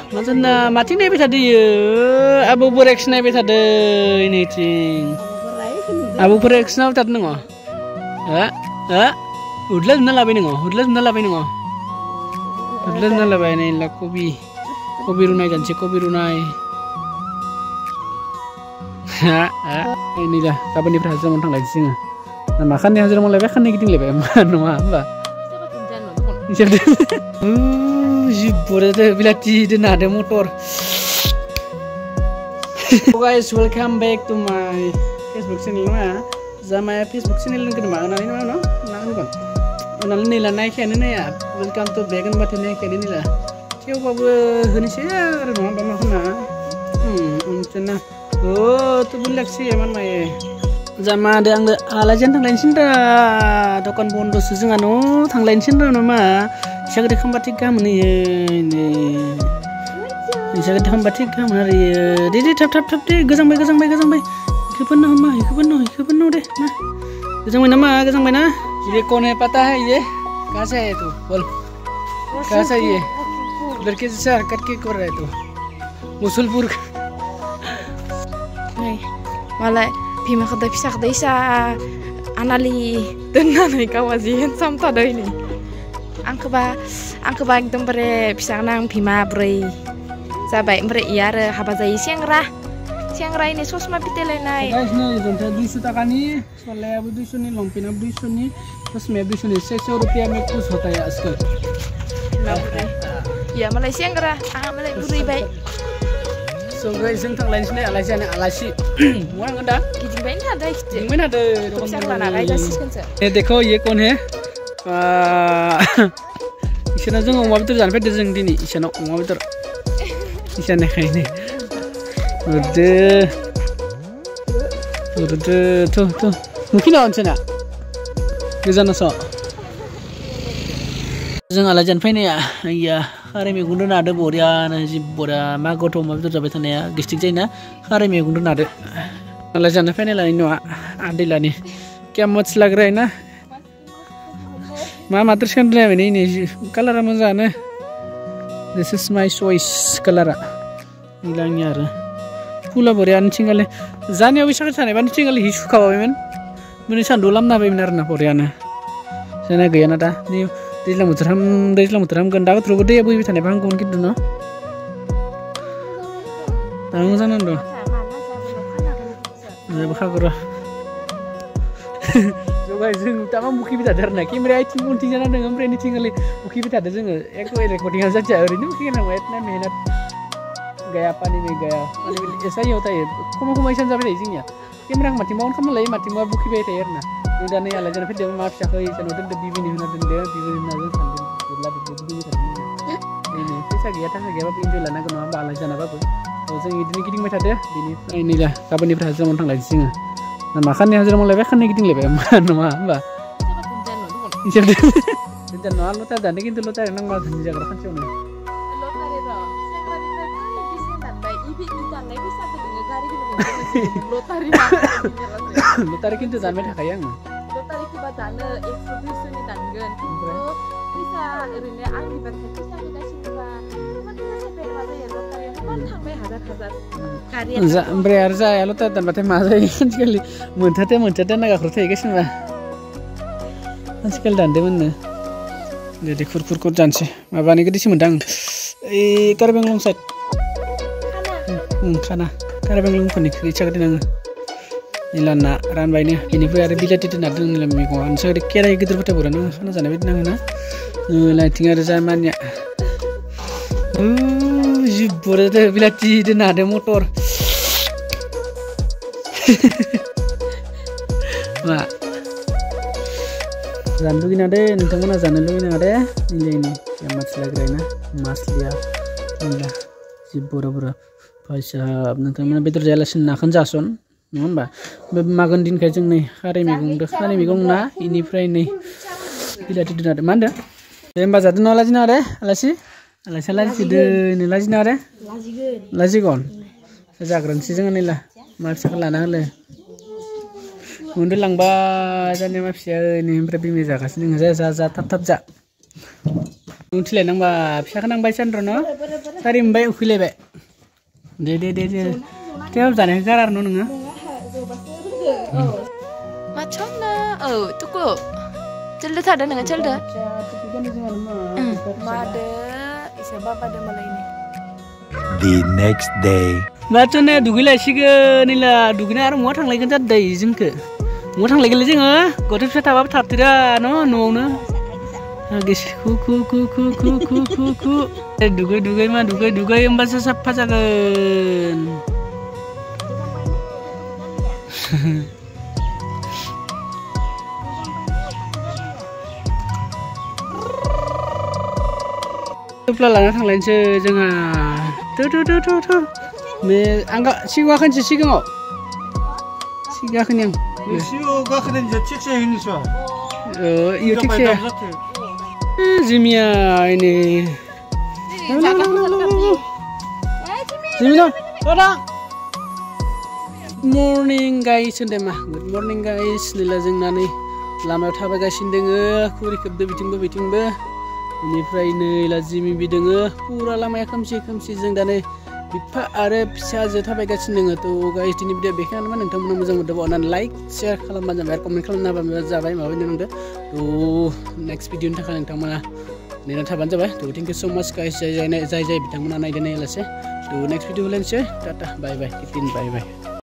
Maksudnya mati nih bisa dia. Abu Burex nih bisa deh ini cing. Abu Burex nih tadi nengok. Udah nelabai nengok. Udah nelabai nengok. Udah nelabai nih lah kopi runai janji kopi runai. Ini dah. Kapan di perhatian orang lagi sih? Nah makan nih hasil mau lebih kan nih gitu lebih mana apa? Siapa? Jibur itu bila tidak ada motor. So guys, welcome back to my Facebook channel ma. Zama Facebook channel ni kita mana ni mana? Nak kan? Mana ni lah naik ni ya. Welcome to back and button naik ni lah. Kau bawa ni saya rumah bama mana? Uncana. Oh, tu bulak sih emang mai. Zama ada yang alasan tang lain cinta. Tokan bondo susung anu tang lain cinta nama. Saya kena kembali kamu ni. Saya kena kembali kamu ni. Di tap deh. Gazang bay. Ikut penuh deh. Nah, gazang bay na. Ini kone patah hai ye. Kasa hai tu. Bol. Kasa ye. Berkis besar kat ke kor hai tu. Musulpur. Nih, malah bima kada bisa anali dengan kawajian samta dah ini. Angka ba एकदम बरे bisa nang bima beri. Sabai beri iya re haba zai siangra ini sosma pitelenai. Guys nih jonta 200 taka nih. Soalnya abu 200 nih, lompin abu 200 nih. Terus me 200 nih 600 rupiah में कुछ होता है आजकल. Ya malai siangra, malai beri baik. So guys yang tang lain sini alasi. Muang ada? Kijing baik ada kijing. Mana ada? Bisa mana ada sih kan sih. ये देखो ये कौन है? इसना जों अमा बेदर जानो फैदो जों दिनै इसना अमा बेदर इसना खायनो उरदो मुखिना ओनसना गोजानसो जों आला जानो फैनाया आइया खारै मैगंदो नादो बरियानो जि बरिया मा गथ' अमा बेदर जाबाय थानाया गेस्ट्रिक जायोना खारै मैगंदो नादो आला जानो फैनायलाय न'आ आदैलानि क्या मस्त लग रहा है ना मा मात्र सेंद्राया ini kalara मोजाङानो. This is my choice kalara. Hilangnya आरो फुला बरियानो थिंगाले जानायाव बेसां थानायबानो थिंगाले हि सुखाबायमोन मोनै सान्दुं लामना होबायमोन आरोना बरियानो जाना गैयाना दा नै दैज्लां बोथोराव गन्दा बोथोरावबो दैया बोहैबाय थानायबा हामगौमोन खिन्थु न' दा मोजां नांदों जेबो खागोरा जों तामा मुखि बिथा दरना केमेरा आइथिं उनथिं जाना दङ ओमफ्राय निथिं गले मुखि बिथा दे जोङो एकदम रेकर्डिंआ जाथिया ओरैनो मुखि नांबाय इतना मेहनत गया पानी में गया माने ऐसा ही होता है खमा इसान जाबाय थायो जोंनिया केमेरा माथि माउन्ट खालामना लायो माथि मा बुखिबाय थायो आरोना जों दा नै आलाय जाना फैदों मा फिसाखौ इसानाव दोनदो बिबिनि होना दोनदो बिबिनि होना जों सानदों गुरला बिदि नै फैसा गैया थाखा गैयाबाबो इन्जय लानांगौ नङा होमबा आलाय जानाबाबो जों इदिनो गिदिंबाय थादो बिनिफ्राय नै दा गाबोननिफ्राय हाजिरा मावनो थांलायसै जोङो makan yang hasil mau lebih kan gitu lebih mana mah mbak? Jadi dan noal lo tadi nih gitu lo tadi nang malah jadi jaga kan cuma. Lo tadi roh, sekarang kita kan bisa tanda ibi kita nih bisa tuh dengan gari gitu. Lo tadi gitu zaman dah kayak nggak? Lo tadi kita tanda eksodus nih tanggen. Bisa ini angin berhenti sampai dah sini pak. Oमफ्राय आरो जायाल' दानबाथाय मा जायो आजिखालि मोनथादो नागाखौ थाहैगासिनो बा आजिखालि दानदोंमोननो दे खुरखुर जानोसै माबानि गोदैसो मोनदां ओइ कार्बिआंलं साइड खाना कार्बिआंलंफोरनिखौ इच्छा गैदों आङो निला ना रानबायनो बेनिफ्राय आरो बिलाथि दोनना दोननो मैगङा नोंसोर खेराइ गिदिर फाथाय बरानो खाना जानाय बायदि नाङो ना लाइथिं आरो जामानिया Jibur itu bila tidak ada motor. Mak, jangan begini ada, nanti mana jangan begini ada. Ini yang masih lagi na, masih dia, ini jibur. Pasal nanti mana betul jelasin nakhan jason, nampak? Makan din kacang nih, hari minggu na, ini fry nih. Bila tidak ada mana? Yang baca tu nolak na ada, alasi? Alasi deh, nilai sih nara? Laji kon, sejagaran sih jangan nilah, malas kelana le. Mundur langba, jangan macam ini berarti misalkan sini nggak saya tap. उनथिलाय नांबा फिसाखौ नांबाय चन्द्र न सारि मोनबाय उखैलायबाय दे फिथायाव जानायखौ गार आरो नोङो माचोंना तुकु चलदो थादो नोङो चलदो मादो इसा बाबादो मालायनि The next day. Macone दुगैलायसिगोन इला दुगैना आरो महा थांलायगोन जादै जोंखो महा थांलायगोनलै जोङो गथ' फिसा थाबाबो थाबथेरा न' न'आवनो दुगै मा दुगै होमबासो साफा जागोन थुप्ला लाना थांलायनोसै जोंहा मे आं सिगाङाव गाखोनोसै सिगाङाव गाखोनि आं सिगाङाव गाखोनाय थिगसे होनोसो इयो थिगसे जिमिया ini Jimino orang morning guys होनदों मा good morning guys लीला जोंना नै लामायाव थाबायगासिनो दोङो खुरि खोबदो बिथिंबो बेनिफ्राय नै ला जिमि बिदोङो पुरा लामाया खोमसि जों दा नै बिफा आरो फिसाजो थाबायगासिनो दोङो थ' गाइस दिनै भिडिअ बेखिनियानो नोंथांमोना मोजां मोनदोंबा अन्नानै लाइक शेयार खालामबानो जाबाय आरो कमेन्ट खालामना होबानो जाबाय माबायदि मोनदों थ' नेक्स्ट भिडिअनि थाखाय नोंथांमोना नेना थाबानो जाबाय थ' थेंक इउ सो माच गाइस जाय बिथांमोना नायदो नायालासे थ' नेक्स्ट भिडिअ होलायनोसै टाटा बाय बाय